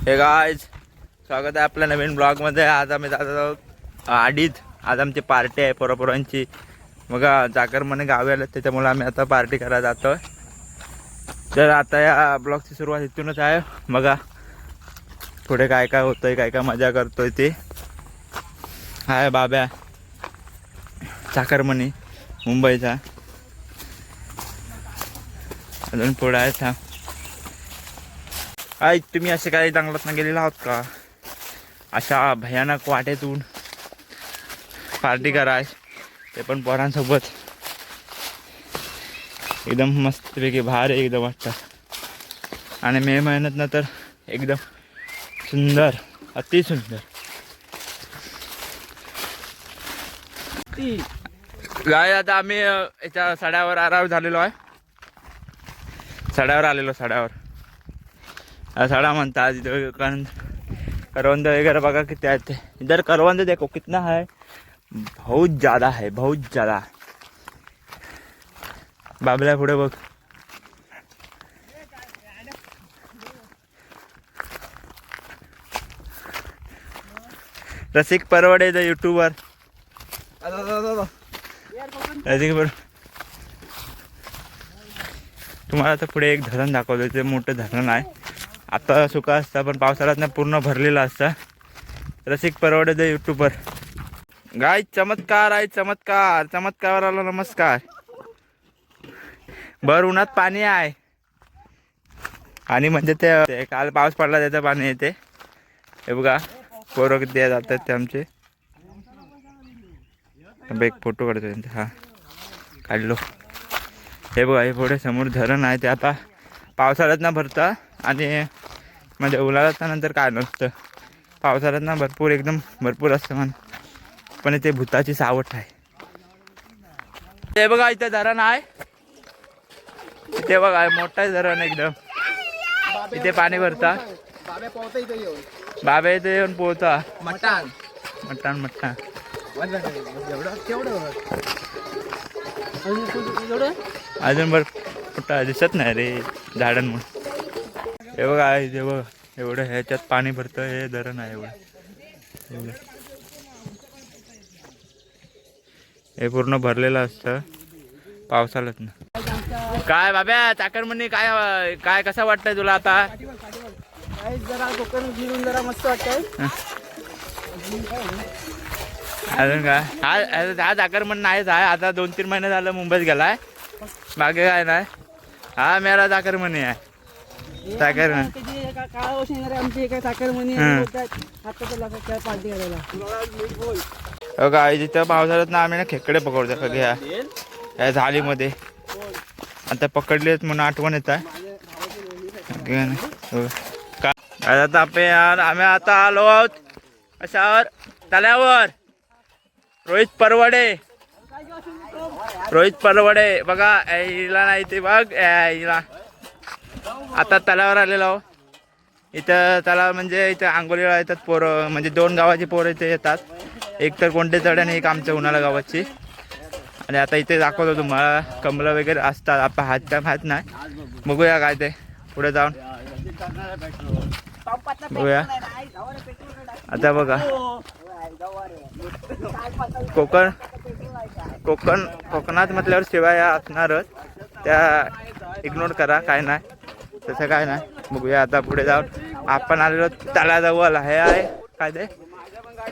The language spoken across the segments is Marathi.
हे गाइस, स्वागत आहे आपल्या नवीन ब्लॉगमध्ये। आज आम्ही जात आहोत आडीत। आज आमची पार्टी आहे पोरापोरांची। बघा जागरमने गावी आले त्याच्यामुळे आम्ही आता पार्टी करायला जातोय। तर आता या ब्लॉगची सुरुवात इथूनच आहे। बघा पुढे काय काय होतंय, काय काय मजा करतोय ते हाय बाब्या जागरमने मुंबईचा। अजून पुढे आहे था आई। तुम्ही असे काही जंगलात गेलेला आहात का? अशा भयानक वाटेतून पार्टी कराय, ते पण पोरांसोबत एकदम मस्तपैकी भारी एकदम वाटतं। आणि मे महिन्यात ना तर एकदम सुंदर, अति सुंदर। गाय आता आम्ही याच्या सड्यावर आराम झालेलो आहे। सड्यावर आलेलो, सड्यावर सड़ा म्हणतात इधर। करवंद वगैरह बघा किती आहेत ते। इधर करवंद देखो कितना है, बहुत ज़्यादा है, बहुत ज़्यादा। बाबल्या पुढे बघ। रसिक परवडे द यूट्यूबर। रसिक पर तुम्हाला तर पुढे एक धरण दाखवतो। ते मोठं धरण आहे। आता सुका असता पण पावसाळ्यात ना पूर्ण भरलेला असता। रसिक परवडे द यूट्यूबर। गाय चमत्कार आहे, चमत्कार चमत्काराला नमस्कार। भर उन्हात पाणी आहे। आणि म्हणजे ते काल पाऊस पडला त्याचं पाणी येते। हे बघा पोरं किती जातात ते आमचे। एक फोटो काढतो त्यांचा, हा काढलो। हे बघा हे पुढे समोर धरण आहे। ते आता पावसाळ्यात ना भरतं आणि म्हणजे उन्हाळ्यात नंतर काय नसतं। पावसाळ्यात ना भरपूर एकदम भरपूर असतं म्हण, पण इथे भूताची सावट आहे। ते बघा इथे धरण आहे। इथे बघा मोठा धरण एकदम। इथे पाणी भरता। बाबा इथे येऊन पोहता। मटण मटण मटण अजून बर कुठं दिसत नाही रे झाडांमुळे। हे बघा इथे बघ एवढं ह्याच्यात पाणी भरतं। हे धरण आहे एवढं, हे पूर्ण भरलेलं असतं पावसाळ्यात ना। काय बाब्या जागरमने काय काय कसं वाटतंय तुला आता? जरा कोकण फिरून जरा मस्त वाटतंय। अजून काय हा जागरमन नाहीच आहे। आता 2-3 महिने झालं मुंबईत गेलाय, बाकी काय नाही। हा मेरा जागरमने आहे। जागरमन काय जिथं पावसाळ्यात ना आम्ही ना खेकडे पकडतो घ्या या झालीमध्ये। आता पकडलेत म्हणून आठवण येत आहे। काय आता आम्ही आता आलो आहोत कशावर, तल्यावर। रोहित परवडे बघा हिला नाही ते बघ हिला। आता तलावावर आलेलो आहो। इथं तलाव म्हणजे इथं आंघोळीला येतात पोरं, म्हणजे 2 गावाची पोरं इथे येतात। एक तर कोणते चढ आणि एक आमच्या उन्हाळा गावाची। आणि आता इथे दाखवतो तुम्हाला कमलं वगैरे असतात। आपण हात काय माहीत नाही, बघूया काय ते पुढे जाऊन बघूया। आता बघा कोकणात म्हटल्यावर शिवाय असणारच, त्या इग्नोर करा, काय नाही तसं काय नाही। बघूया आता पुढे जाऊन। आपण आलेलो तळ्याजवळ आहे काय ते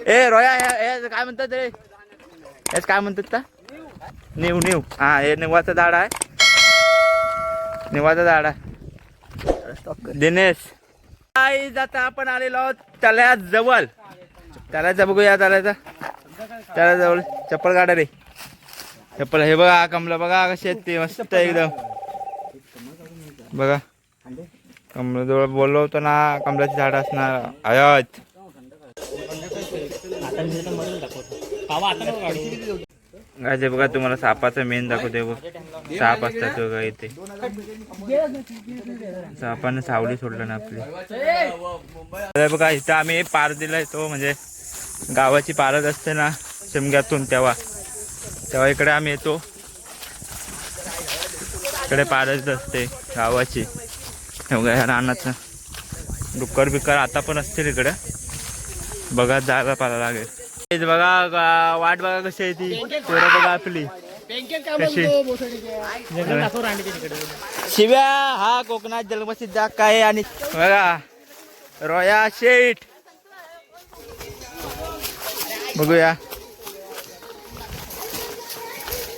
ए रोया हे काय म्हणतात रे, हेच काय म्हणतात का निव निव। हा हे निवाचं झाड आहे, निवाचं झाड आहे दिनेश। आता आपण आलेलो आहोत तळ्याजवळ। तळ्याचा बघूया तळ्याजवळ चप्पल काढा रे, चप्पल। हे बघा कमला बघा कशी आहेत ते मस्त एकदम। बघा कमलाजवळ बोललो होतो ना, कमलाची झाड असणार आहेत। गाजे बघा तुम्हाला सापाचं मेन दाखवते बघ। साप असतात बघा इथे। सापानं सावली सोडलं ना आपली। बघा इथं आम्ही पार दिलाय तो, म्हणजे गावाची पारद असते ना शिमग्यातून, तेव्हा इकडे आम्ही येतो। इकडे पारद असते गावाची। ह्या रानाचं डुक्कर बिक्कर आता पण असतील इकडे. बघा जागा पाहायला लागेल. तेच बघा वाट बघा कशी आहे ती. पोरं बघा आपली कशी. शिव्या हा कोकणात जन्मसिद्ध हक्क आहे. आणि बघा रोया शेठ बघूया.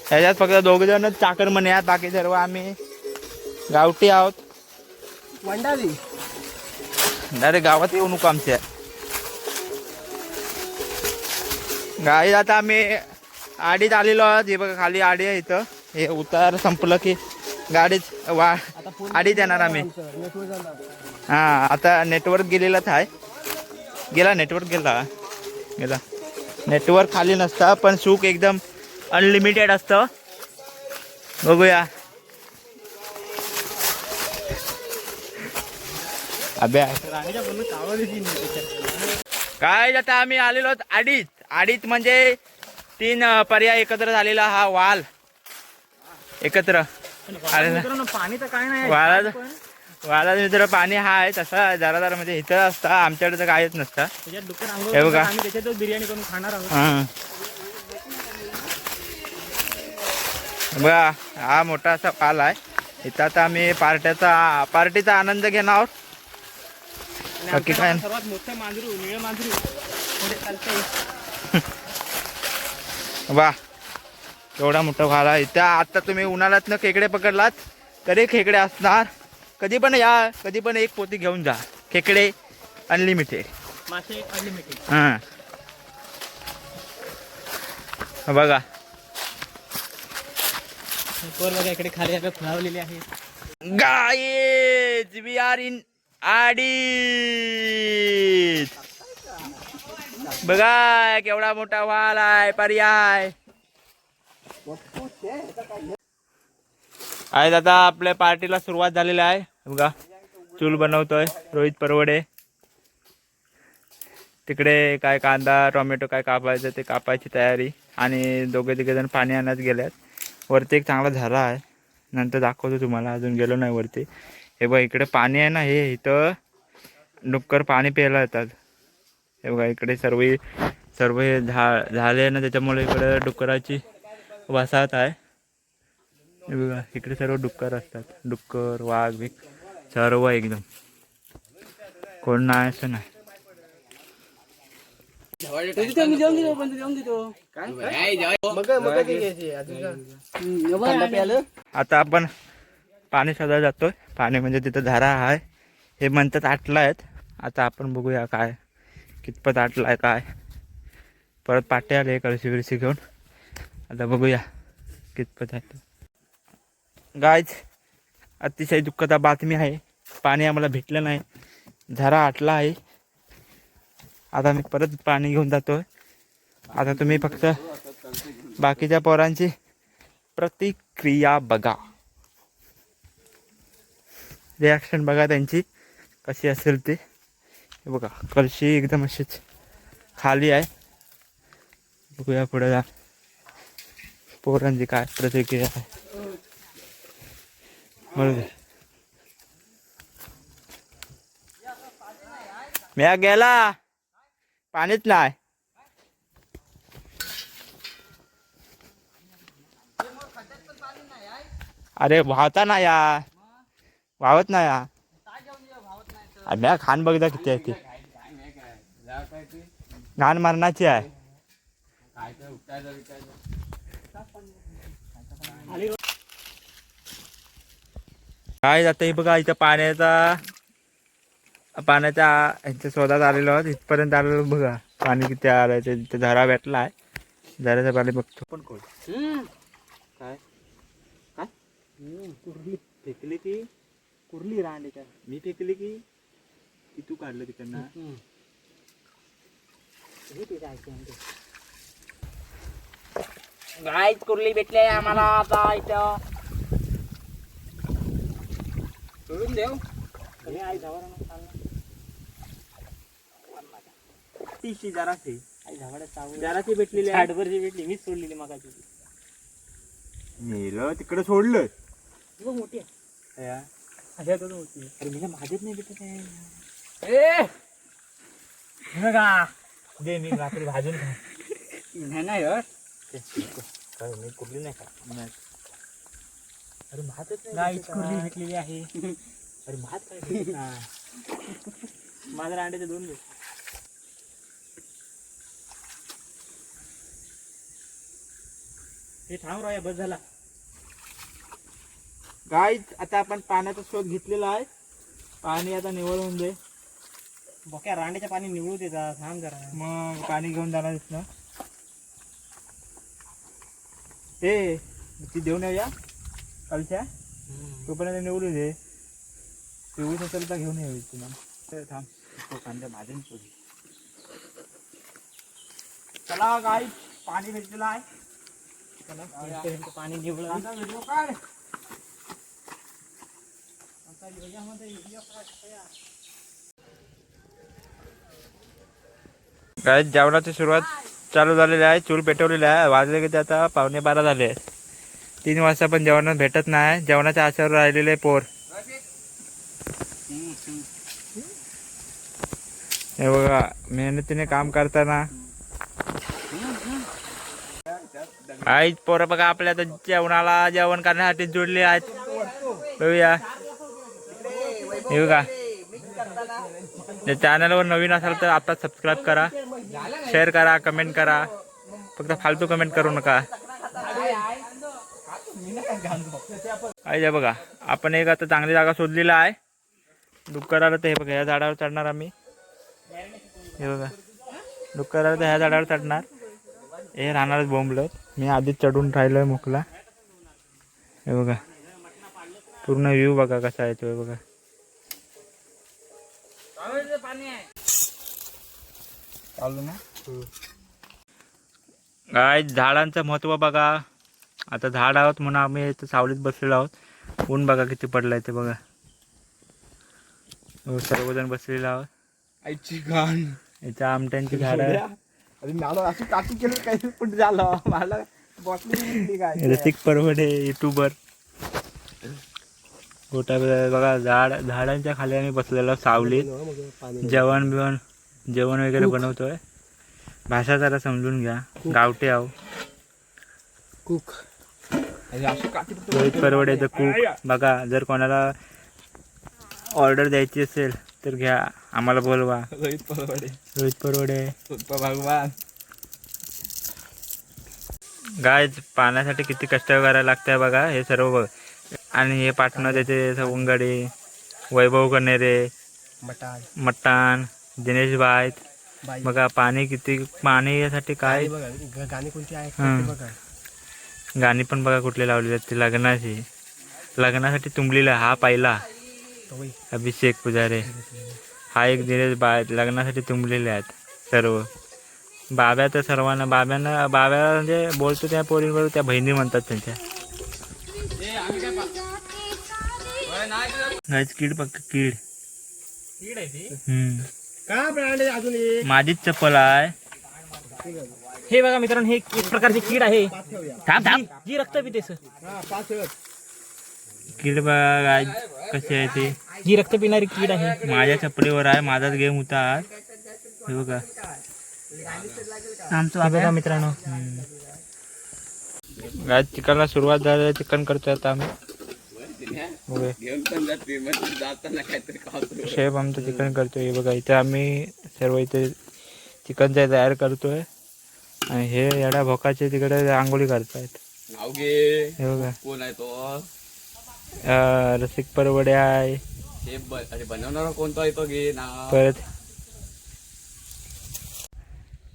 ह्याच्यात फक्त 2 जण चाकर म्हणे आहेत. बाकी सर्व आम्ही गावठी आहोत. वंडाली डायरेक्ट गावात येऊ नको आमच्या. गाडी आता आम्ही आडीत आलेलो आहोत. हे बघा खाली आडी आहे इथं. हे उतार संपलं की गाडीत आडीत येणार आम्ही. हा आता नेटवर्क गेलेलाच आहे. गेला नेटवर्क खाली नसता पण सुख एकदम अनलिमिटेड असतं. बघूया. अभ्यास काय आता आम्ही आलेलो आहोत आडीत म्हणजे 3 पर्याय एकत्र झालेला हा वाल एकत्र आलेला. पाणी तर काय नाही. वाला मित्र पाणी हा आहे तसा जरा म्हणजे इथं असता. आमच्याकडे तर काहीच नसतं. हे बघा बिर्याणी करून खाणार आहोत. हा बघा हा मोठा असा पाल आहे. इथं आता आम्ही पार्टीचा आनंद घेणार आहोत. बाकी काय सर्वात मोठं मांजरू निळं मांजरू वा एवढा मोठा भाला. इथं आता तुम्ही उन्हाळ्यात खेकडे पकडलात तरी खेकडे असणार. कधी पण या, कधी पण एक पोती घेऊन जा. खेकडे अनलिमिटेड मासे अनलिमिटेड. हां बघा बघा इकडे खाली आपल्या फुलावलेली आहे. गाईज वी आर इन आडीत. बघा केवढा मोठा वाल आहे. पर्याय आज आता आपल्या पार्टीला सुरुवात झालेली आहे. बघा चूल बनवतोय रोहित परवडे. तिकडे काय कांदा टोमॅटो काय कापायचं ते कापायची तयारी. आणि 2-3 जण पाणी आणत गेल्यात. वरती एक चांगला झरा आहे. नंतर दाखवतो तुम्हाला. अजून गेलो नाही वरती. हे बघा इकडे पाणी आहे ना. हे इथं डुक्कर पाणी प्यायला येतात. हे बघा इकडे सर्व हे झाले ना त्याच्यामुळे इकडे डुक्कराची वसाहत आहे. हे बघा इकडे सर्व डुक्कर असतात. डुक्कर वाघ बिग सर्व एकदम कोण नाही असं नाही. आता आपण पाणी शोधायला जातोय. पाणी म्हणजे तिथं धारा आहे. हे म्हणतात आटला आहेत. आता आपण बघूया काय कितपत आटला आहे काय. परत पाटे आले कळशी बिळशी घेऊन. आता बघूया कितपत आहे. गायज अतिशय दुःखद बातमी आहे. पाणी आम्हाला भेटलं नाही. झरा आटला आहे. आता मी परत पाणी घेऊन जातोय. आता तुम्ही फक्त बाकीच्या पोरांची प्रतिक्रिया बघा. रिॲक्शन बघा त्यांची कशी असेल ते. बघा कळशी एकदम अशीच खाली आहे. बघूया पुढे जा पोरांची काय प्रतिक्रिया आहे. बरोबर मी गेला पाणीच नाही. अरे वाहता ना या वाहत नाही या. म्या खान बघदा किती आहे ती. घाण मारण्याची आहे. काय जातं हे बघा. इथं पाण्याच्या ह्यांच्या शोधात आलेलो आहोत. इथपर्यंत आलेलो बघा. पाणी किती आलंय ते. तिथे झरा भेटला आहे. झऱ्याचं पाणी बघतो. पण कोण काय काय कुर्ली फेकली की कुर्ली रांडे का मी फेकली की तू काढलं तिकडनं. गायच कुर्ली भेटले आम्हाला. आता इथं सोडून देऊ. तीशी जराशी जराची भेटलेली हाडवरची भेटली. मीच सोडलेली मगाची. नेलं तिकडे सोडलं. मोठी आहे. अरे माझ्यात नाही भेटत आहे. दे मी रात्री भाजून खा. नाही यार काय मी कुठली नाही का. अरे भातच गाईच कुर्ली भेटलेली आहे. अरे भात काय भेटत ना. माझ्या अंड्याचे 2 भेट. हे थांब राया बस झाला. गाईज आता आपण पाण्याचा शोध घेतलेला आहे. पाणी आता निवळून दे. बोक्या रांड्याचं पाणी निवळू देतात. थांब जरा. मग पाणी घेऊन जाणार ना. ए ती देऊन येऊया कालच्या. तोपर्यंत निवडू दे. पिवळीच असेल तर घेऊन येऊ तुम्हाला. थांब कांद्या भाजून पोळी. चला गाईच पाणी भेटलेलं आहे. चला पाणी निवळा. काय जेवणाची सुरुवात चालू झालेली आहे. चूल पेटवलेली आहे. वाजले की ते आता 11:15 झाले. 3 वाजता पण जेवण भेटत नाही. जेवणाच्या आशेवर राहिलेले पोर. हे बघा मेहनतीने काम करताना आई पोरं बघा आपल्या आता जेवणाला जेवण करण्यासाठी जोडले आहेत. बघूया हे बघा. चॅनलवर नवीन असाल तर आता सबस्क्राईब करा, शेअर करा, कमेंट करा. फक्त फालतू कमेंट करू नका. आहे बघा आपण एक आता चांगली जागा शोधलेला आहे. डुक्कराला तर हे बघा ह्या झाडावर चढणार आम्ही. हे बघा डुक्कराला तर ह्या झाडावर चढणार. हे राहणारच बोंबलत. मी आधीच चढून राहिलोय मोकला. हे बघा पूर्ण व्ह्यू बघा कसा आहे तो. बघा काय झाडांचं महत्व बघा. आता झाड आहोत म्हणून आम्ही इथं सावलीत बसलेलो आहोत. ऊन बघा किती पडलाय ते बघा. सर्वजण बसलेलो आहोत. आईची घाण. इथं आमट्यांची झाड. असं काठी केलं काही पण झालं. मला रसिक परवडे युट्यूबर. गोटा बघा झाडांच्या खाली आम्ही बसलेलो सावलीत. जेवण वगैरे बनवतोय. भाषा जरा समजून घ्या. गावठी आहो. कुक रोहित परवडेचं कुक बघा. जर कोणाला ऑर्डर द्यायची असेल तर घ्या, आम्हाला बोलवा. रोहित परवडे भगवान. गाय पाण्यासाठी किती कष्ट करायला लागतंय बघा. हे सर्व बघ. आणि हे पाटणं त्याचे सवंगडी, वैभव कनेरे, मट्टान, दिनेश बाईत. बघा पाणी किती. पाणी यासाठी काय गाणी कोणती आहे बघा. गाणी पण बघा कुठले लावलेली आहेत. ती लग्नासाठी तुंबलेला. हा पहिला अभिषेक पुजारे. हा एक दिनेश बाईत. लग्नासाठी तुंबलेले आहेत सर्व. बाब्या तर सर्वांना बाब्या म्हणजे बोलतो त्या पोरींवर त्या बहिणी म्हणतात त्यांच्या. कीड बघ कीड. माझीच चप्पल आहे. हे बघा मित्रांनो, हे एक प्रकारची कीड आहे. जी रक्त पिते सर. कीड बघा गाय कशी आहे ती. जी रक्त पिणारी कीड आहे. माझ्या चपलीवर आहे. माझाच गेम होता आज. हे बघा आमचं बघा मित्रांनो. गाय चिकनला सुरुवात झाली. चिकन करतोय आता आम्ही. शेफ आमचं चिकन करतोय. हे बघा इथे आम्ही सर्व इथे चिकनचा तयार करतोय. आणि हे येड्या भोकाचे तिकडे आंघोळी करतायत. हे बघा कोण आहे तो. रसिक परवडे आहे. बनवणार कोणता आहे तो घे ना. परत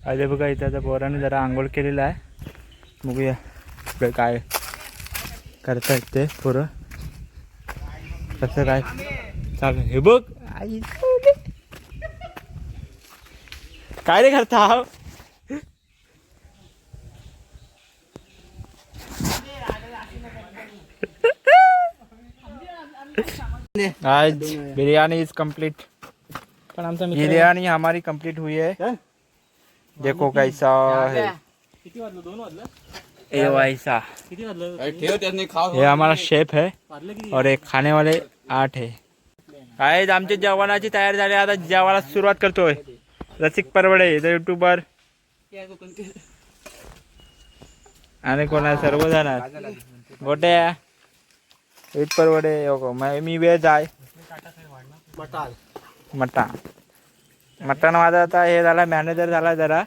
अरे बघा इथे आता पोराने जरा आंघोळ केलेला आहे. बघूया इकडे काय करतायत ते पोरं. कसं काय चालू. हे बघ आई काय रे करता. आज बिरयानी इज कंप्लीट. पण आमचा बिरयानी हमारी कंप्लीट हुई है. देखो कैसा है. किती वाजलं? 2 वाजलं. ये वैसा. किती वाजलं? ठेव त्यांनी खाऊ. ये हमारा शेफ है वाजलं किती? और एक खाने वाले 8 है. आहे आमच्या जेवणाची तयारी झाली, आता जेवायला सुरुवात करतोय. रसिक परवडे द युट्यूबर आणि कोणा सर्व जाणार गोट्या रीत परवडे. मी वेज आहे मटण माझा आता हे झाला मॅनेजर झाला जरा.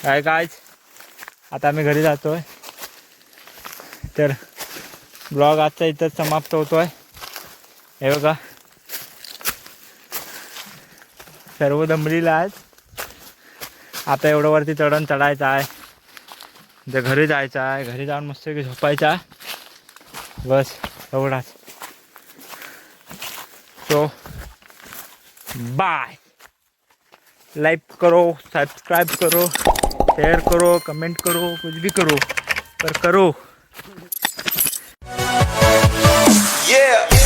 काय काय आता आम्ही घरी जातोय, तर ब्लॉग आजचा इथंच समाप्त होतोय. हे बघा सर्व दमलेला आहे. आता एवढं वरती चढायचं आहे, म्हणजे घरी जायचं आहे. घरी जाऊन मस्त झोपायचा, बस एवढाच. So bye. लाइक करो, सब्सक्राइब करो, शेयर करो, कमेंट करो, कुछ भी करो, पर करो. Yeah.